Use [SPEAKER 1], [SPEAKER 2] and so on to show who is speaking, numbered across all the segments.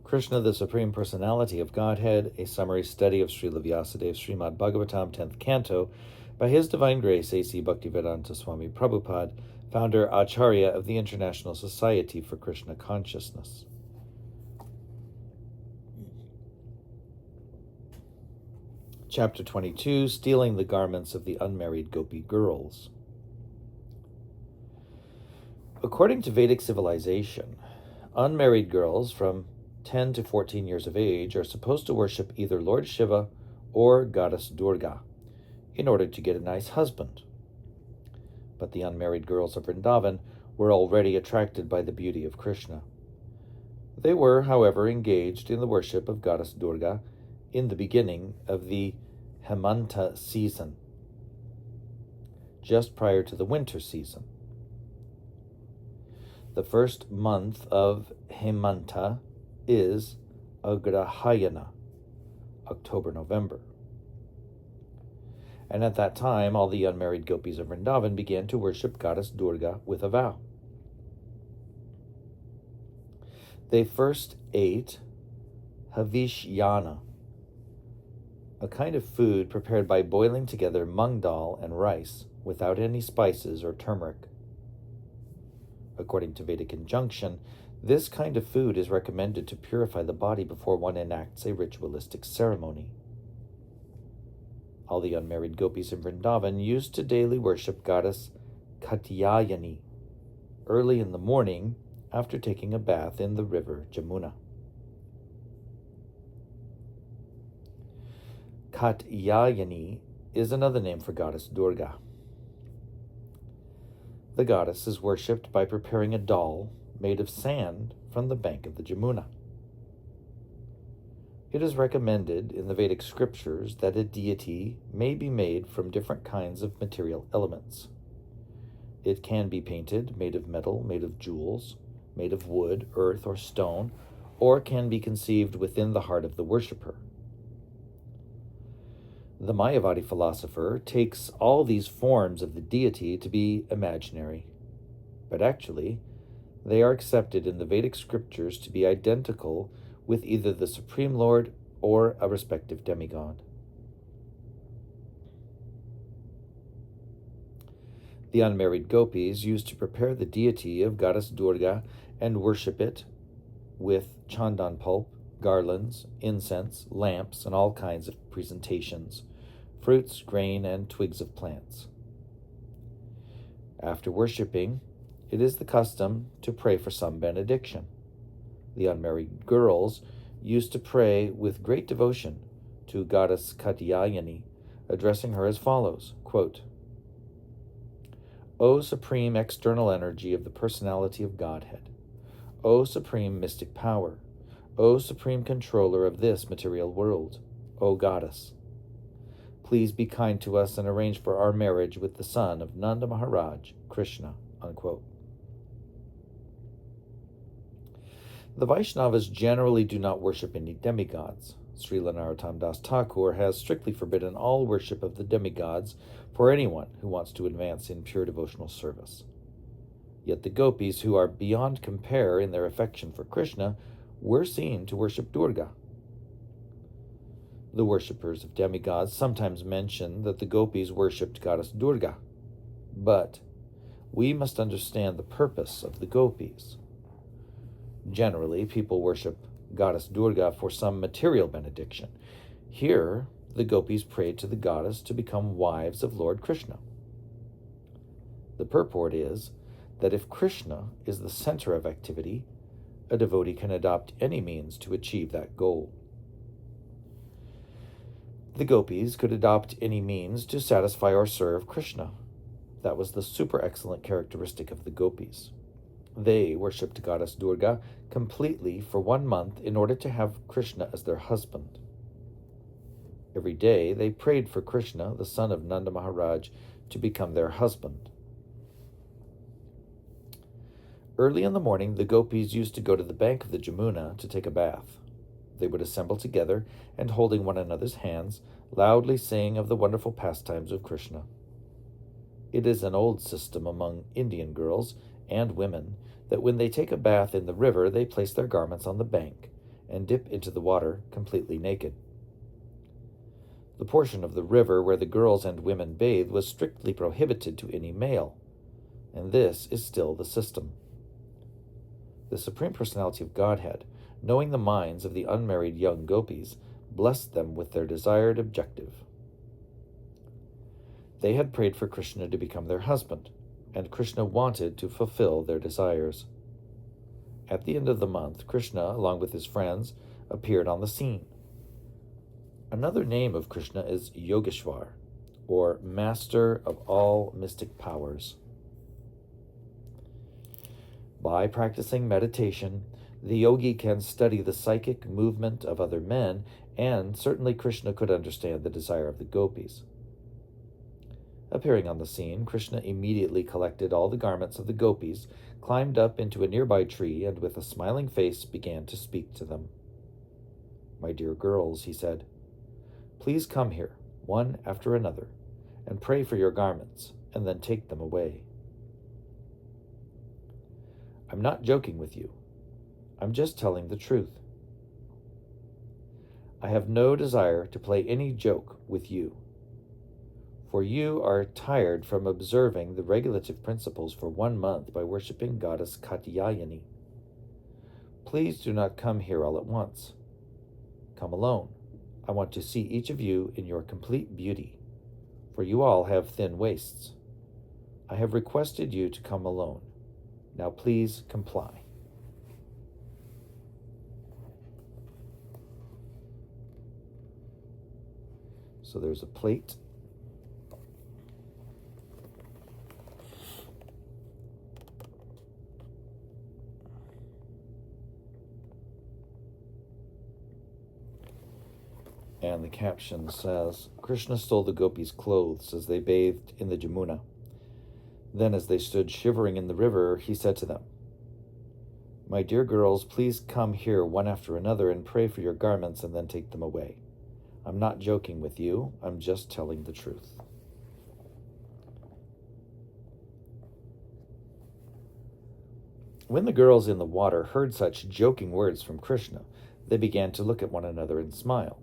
[SPEAKER 1] Krishna, the Supreme Personality of Godhead, a summary study of Srila Vyasadev's Srimad Bhagavatam, 10th Canto, by His Divine Grace, A.C. Bhaktivedanta Swami Prabhupada, founder Acharya of the International Society for Krishna Consciousness. Chapter 22, Stealing the Garments of the Unmarried Gopi Girls. According to Vedic civilization, unmarried girls from 10 to 14 years of age are supposed to worship either Lord Shiva or Goddess Durga in order to get a nice husband. But the unmarried girls of Vrindavan were already attracted by the beauty of Krishna. They were, however, engaged in the worship of Goddess Durga in the beginning of the Hemanta season, just prior to the winter season. The first month of Hemanta is Agrahayana, October-November. And at that time, all the unmarried gopis of Vrindavan began to worship Goddess Durga with a vow. They first ate Havishyana, a kind of food prepared by boiling together mung dal and rice without any spices or turmeric. According to Vedic injunction, this kind of food is recommended to purify the body before one enacts a ritualistic ceremony. All the unmarried gopis in Vrindavan used to daily worship Goddess Katyayani early in the morning after taking a bath in the river Jamuna. Katyayani is another name for Goddess Durga. The goddess is worshipped by preparing a doll made of sand from the bank of the Jamuna. It is recommended in the Vedic scriptures that a deity may be made from different kinds of material elements. It can be painted, made of metal, made of jewels, made of wood, earth, or stone, or can be conceived within the heart of the worshipper. The Mayavadi philosopher takes all these forms of the deity to be imaginary, but actually, they are accepted in the Vedic scriptures to be identical with either the Supreme Lord or a respective demigod. The unmarried gopis used to prepare the deity of Goddess Durga and worship it with chandan pulp, garlands, incense, lamps, and all kinds of presentations, fruits, grain, and twigs of plants. After worshipping, it is the custom to pray for some benediction. The unmarried girls used to pray with great devotion to Goddess Katyayani, addressing her as follows, quote, O supreme external energy of the personality of Godhead, O supreme mystic power, O supreme controller of this material world, O Goddess, please be kind to us and arrange for our marriage with the son of Nanda Maharaj, Krishna, unquote. The Vaishnavas generally do not worship any demigods. Srila Narottam Das Thakur has strictly forbidden all worship of the demigods for anyone who wants to advance in pure devotional service. Yet the gopis, who are beyond compare in their affection for Krishna, were seen to worship Durga. The worshippers of demigods sometimes mention that the gopis worshipped Goddess Durga, but we must understand the purpose of the gopis. Generally, people worship Goddess Durga for some material benediction. Here, the gopis prayed to the goddess to become wives of Lord Krishna. The purport is that if Krishna is the center of activity, a devotee can adopt any means to achieve that goal. The gopis could adopt any means to satisfy or serve Krishna. That was the super excellent characteristic of the gopis. They worshipped Goddess Durga completely for 1 month in order to have Krishna as their husband. Every day they prayed for Krishna, the son of Nanda Maharaj, to become their husband. Early in the morning, the gopis used to go to the bank of the Jamuna to take a bath. They would assemble together and, holding one another's hands, loudly sing of the wonderful pastimes of Krishna. It is an old system among Indian girls and women that when they take a bath in the river, they place their garments on the bank and dip into the water completely naked. The portion of the river where the girls and women bathed was strictly prohibited to any male, and this is still the system. The Supreme Personality of Godhead, knowing the minds of the unmarried young gopis, blessed them with their desired objective. They had prayed for Krishna to become their husband, and Krishna wanted to fulfill their desires. At the end of the month, Krishna, along with his friends, appeared on the scene. Another name of Krishna is Yogeshwar, or Master of all mystic powers. By practicing meditation, the yogi can study the psychic movement of other men, and certainly Krishna could understand the desire of the gopis. Appearing on the scene, Krishna immediately collected all the garments of the gopis, climbed up into a nearby tree, and with a smiling face began to speak to them. "My dear girls," he said, "please come here, one after another, and pray for your garments, and then take them away. I'm not joking with you. I'm just telling the truth. I have no desire to play any joke with you, for you are tired from observing the regulative principles for 1 month by worshipping goddess Katyayani. Please do not come here all at once. Come alone. I want to see each of you in your complete beauty, for you all have thin waists. I have requested you to come alone. Now please comply." So there's a plate. And the caption says, "Krishna stole the gopis' clothes as they bathed in the Jamuna. Then as they stood shivering in the river, he said to them, 'My dear girls, please come here one after another and pray for your garments and then take them away. I'm not joking with you, I'm just telling the truth.'" When the girls in the water heard such joking words from Krishna, they began to look at one another and smile.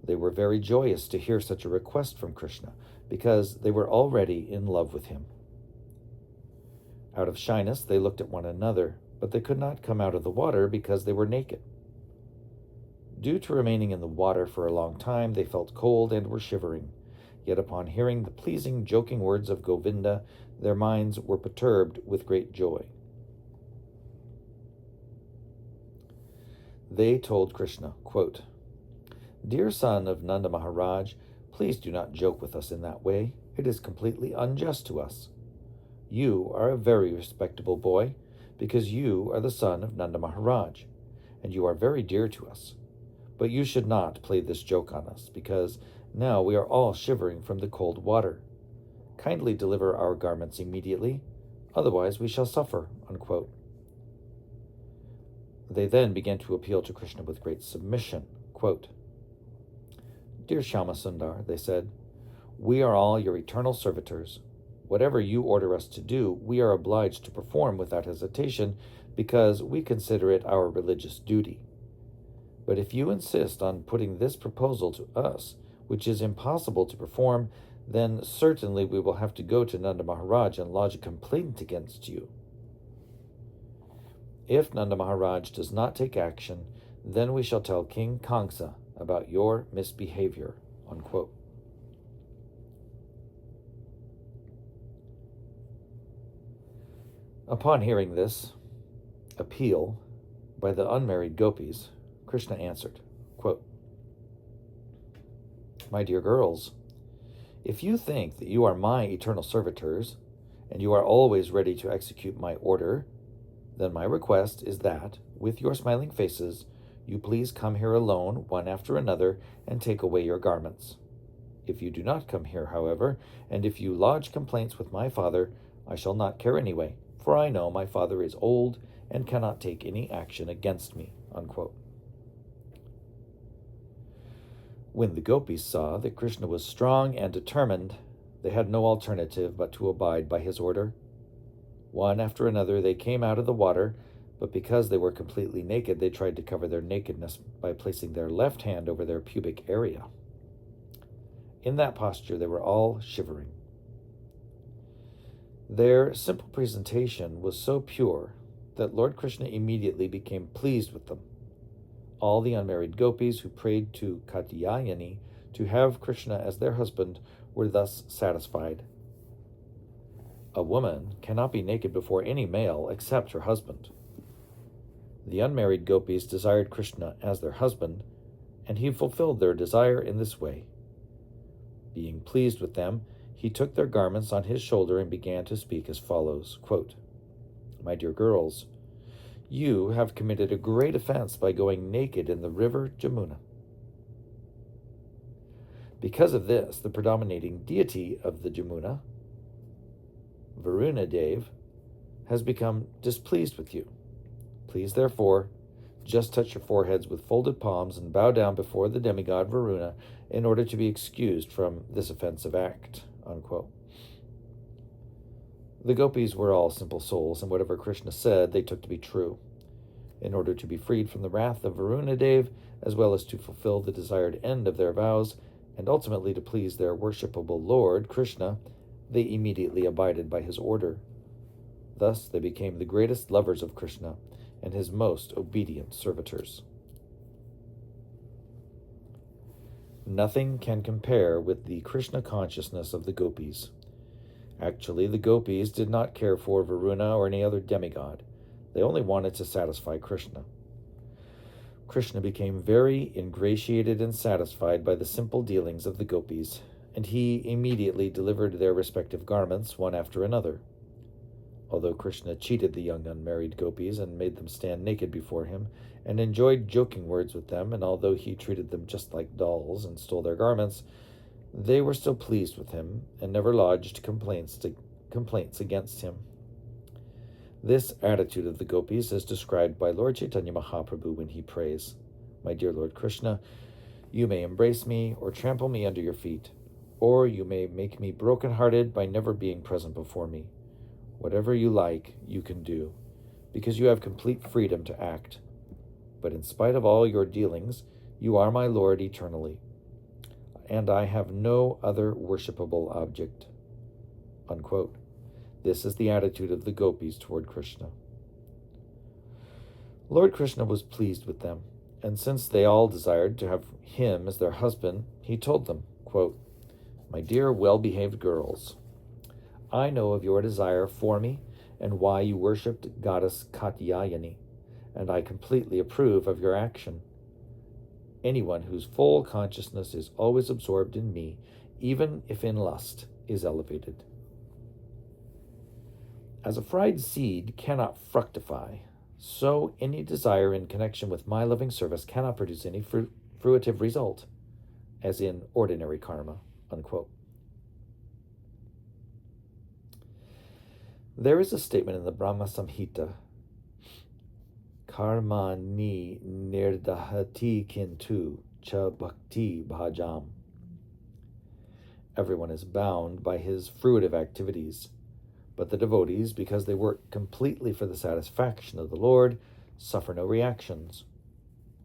[SPEAKER 1] They were very joyous to hear such a request from Krishna, because they were already in love with him. Out of shyness, they looked at one another, but they could not come out of the water because they were naked. Due to remaining in the water for a long time, they felt cold and were shivering. Yet upon hearing the pleasing, joking words of Govinda, their minds were perturbed with great joy. They told Krishna, quote, "Dear son of Nanda Maharaj, please do not joke with us in that way. It is completely unjust to us. You are a very respectable boy, because you are the son of Nanda Maharaj, and you are very dear to us. But you should not play this joke on us, because now we are all shivering from the cold water. Kindly deliver our garments immediately, otherwise we shall suffer." Unquote. They then began to appeal to Krishna with great submission. Quote, "Dear Shyamasundar," they said, "we are all your eternal servitors. Whatever you order us to do, we are obliged to perform without hesitation, because we consider it our religious duty. But if you insist on putting this proposal to us, which is impossible to perform, then certainly we will have to go to Nanda Maharaj and lodge a complaint against you. If Nanda Maharaj does not take action, then we shall tell King Kamsa about your misbehavior." Unquote. Upon hearing this appeal by the unmarried gopis, Krishna answered, quote, "My dear girls, if you think that you are my eternal servitors, and you are always ready to execute my order, then my request is that, with your smiling faces, you please come here alone, one after another, and take away your garments. If you do not come here, however, and if you lodge complaints with my father, I shall not care anyway, for I know my father is old and cannot take any action against me." Unquote. When the gopis saw that Krishna was strong and determined, they had no alternative but to abide by his order. One after another they came out of the water, but because they were completely naked, they tried to cover their nakedness by placing their left hand over their pubic area. In that posture, they were all shivering. Their simple presentation was so pure that Lord Krishna immediately became pleased with them. All the unmarried gopis who prayed to Katyayani to have Krishna as their husband were thus satisfied. A woman cannot be naked before any male except her husband. The unmarried gopis desired Krishna as their husband, and he fulfilled their desire in this way. Being pleased with them, he took their garments on his shoulder and began to speak as follows, quote, "My dear girls, you have committed a great offense by going naked in the river Jamuna. Because of this, the predominating deity of the Jamuna, Varuna Dev, has become displeased with you. Please, therefore, just touch your foreheads with folded palms and bow down before the demigod Varuna in order to be excused from this offensive act," unquote. The gopis were all simple souls, and whatever Krishna said they took to be true. In order to be freed from the wrath of Varuna Dev, as well as to fulfill the desired end of their vows, and ultimately to please their worshipable Lord, Krishna, they immediately abided by his order. Thus they became the greatest lovers of Krishna and his most obedient servitors. Nothing can compare with the Krishna consciousness of the gopis. Actually, the gopis did not care for Varuna or any other demigod. They only wanted to satisfy Krishna. Krishna became very ingratiated and satisfied by the simple dealings of the gopis, and he immediately delivered their respective garments one after another. Although Krishna cheated the young unmarried gopis and made them stand naked before him, and enjoyed joking words with them, and although he treated them just like dolls and stole their garments, they were still pleased with him and never lodged complaints against him. This attitude of the gopis is described by Lord Chaitanya Mahaprabhu when he prays, "My dear Lord Krishna, you may embrace me or trample me under your feet, or you may make me broken-hearted by never being present before me. Whatever you like, you can do, because you have complete freedom to act. But in spite of all your dealings, you are my Lord eternally, and I have no other worshipable object," unquote. This is the attitude of the gopis toward Krishna. Lord Krishna was pleased with them, and since they all desired to have him as their husband, he told them, quote, "My dear well-behaved girls, I know of your desire for me and why you worshipped goddess Katyayani, and I completely approve of your action. Anyone whose full consciousness is always absorbed in me, even if in lust, is elevated. As a fried seed cannot fructify, so any desire in connection with my loving service cannot produce any fruitive result, as in ordinary karma," unquote. There is a statement in the Brahma Samhita, "Karma ni nirdahati kintu cha bhakti bhajam." Everyone is bound by his fruitive activities, but the devotees, because they work completely for the satisfaction of the Lord, suffer no reactions.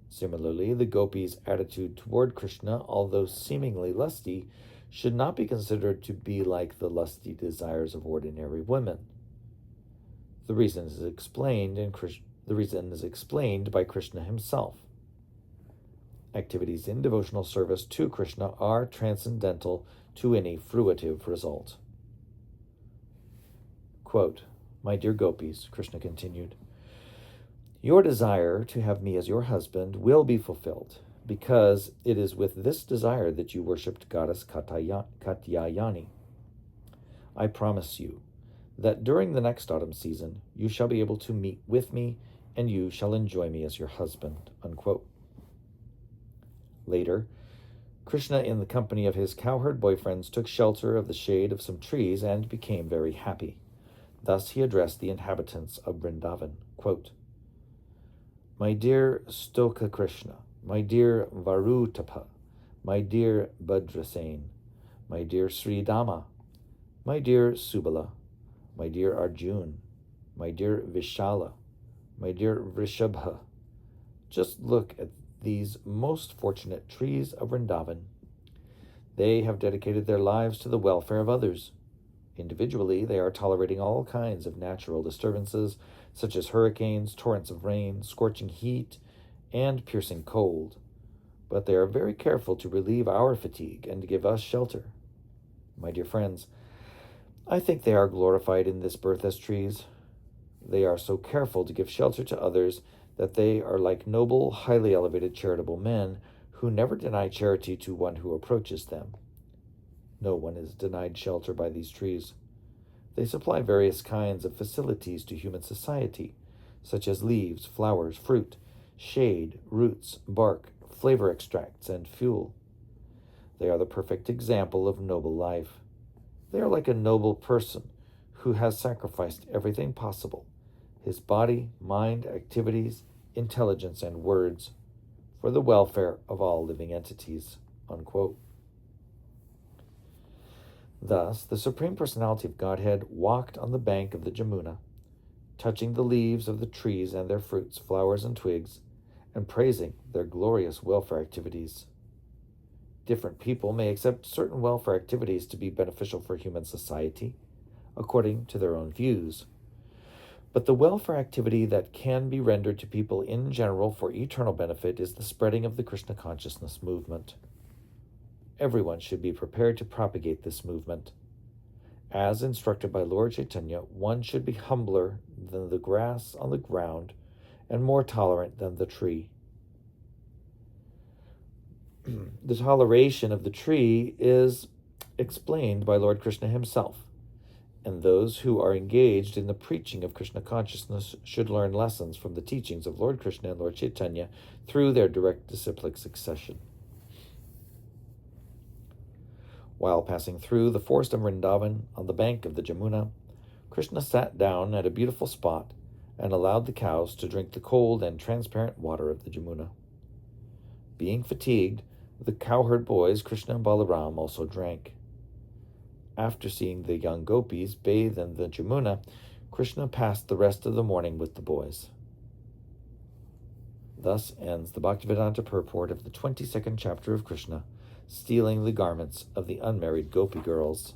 [SPEAKER 1] Similarly, the gopis' attitude toward Krishna, although seemingly lusty, should not be considered to be like the lusty desires of ordinary women. The reason is explained by Krishna himself. Activities in devotional service to Krishna are transcendental to any fruitive result. Quote, "My dear gopis," Krishna continued, "your desire to have me as your husband will be fulfilled, because it is with this desire that you worshipped goddess Katyayani. I promise you that during the next autumn season, you shall be able to meet with me, and you shall enjoy me as your husband," unquote. Later, Krishna, in the company of his cowherd boyfriends, took shelter of the shade of some trees and became very happy. Thus he addressed the inhabitants of Vrindavan, quote, "My dear Stoka Krishna, my dear Varutapa, my dear Bhadrasena, my dear Sri Dama, my dear Subala, my dear Arjun, my dear Vishala, My dear Vrishabha, just look at these most fortunate trees of Vrindavan. They have dedicated their lives to the welfare of others. Individually, they are tolerating all kinds of natural disturbances, such as hurricanes, torrents of rain, scorching heat, and piercing cold. But they are very careful to relieve our fatigue and to give us shelter. My dear friends, I think they are glorified in this birth as trees. They are so careful to give shelter to others that they are like noble, highly elevated, charitable men who never deny charity to one who approaches them. No one is denied shelter by these trees. They supply various kinds of facilities to human society, such as leaves, flowers, fruit, shade, roots, bark, flavor extracts, and fuel. They are the perfect example of noble life. They are like a noble person who has sacrificed everything possible, his body, mind, activities, intelligence, and words, for the welfare of all living entities." Unquote. Thus, the Supreme Personality of Godhead walked on the bank of the Jamuna, touching the leaves of the trees and their fruits, flowers, and twigs, and praising their glorious welfare activities. Different people may accept certain welfare activities to be beneficial for human society, according to their own views. But the welfare activity that can be rendered to people in general for eternal benefit is the spreading of the Krishna consciousness movement. Everyone should be prepared to propagate this movement. As instructed by Lord Chaitanya, one should be humbler than the grass on the ground and more tolerant than the tree. The toleration of the tree is explained by Lord Krishna himself, and those who are engaged in the preaching of Krishna consciousness should learn lessons from the teachings of Lord Krishna and Lord Chaitanya through their direct disciplic succession. While passing through the forest of Vrindavan on the bank of the Jamuna, Krishna sat down at a beautiful spot and allowed the cows to drink the cold and transparent water of the Jamuna. Being fatigued, the cowherd boys, Krishna and Balaram, also drank. After seeing the young gopis bathe in the Jamuna, Krishna passed the rest of the morning with the boys. Thus ends the Bhaktivedanta purport of the 22nd chapter of Krishna, stealing the garments of the unmarried gopi girls.